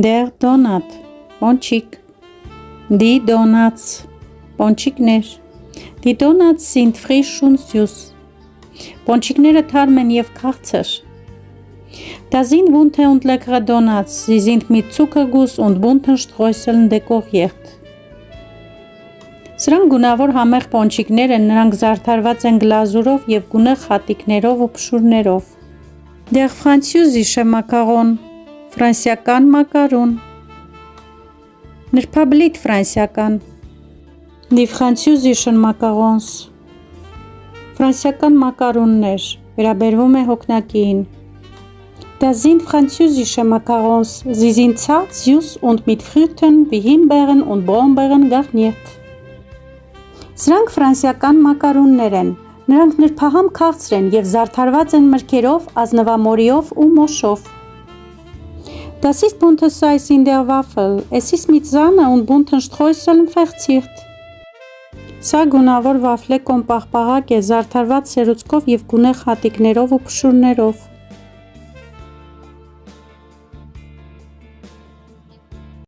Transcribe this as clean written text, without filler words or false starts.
Der Donut, Ponchik. Die Donuts, Ponchikներ. Die Donuts sind frisch und süß. Ponchikները թարմ են և քաղցր. Da sind bunte und leckere Donuts. Sie sind mit Zuckerguss und bunten Streuseln dekoriert. Սրանք գունավոր համեղ պոնչիկներ են, նրանք զարդարված են գլազուրով և գունեղ հատիկներով ու փշուրներով. Der französische Macaron, ֆրանսիական մակարոն. Նրբաբլիթ ֆրանսիական. Die französischen Macarons, ֆրանսիական մակարոններ, վերաբերվում է հոգնակին. Das sind französische Macarons. Sie sind zart, süß und mit Früchten wie Himbeeren und Brombeeren garniert. Սրանք ֆրանսիական մակարոններ են. Նրանք նրբահամ քաղցր են և զարդարված են մրգերով, ազնվամորիով ու մոշով. Das ist buntes Eis in der Waffel. Es ist mit Sahne und bunten Streuseln verziert. Սա գունավոր վաֆլե կոմպաղպաղակ է, զարդարված սերուցքով և գունեղ հատիկներով ու փշուրներով.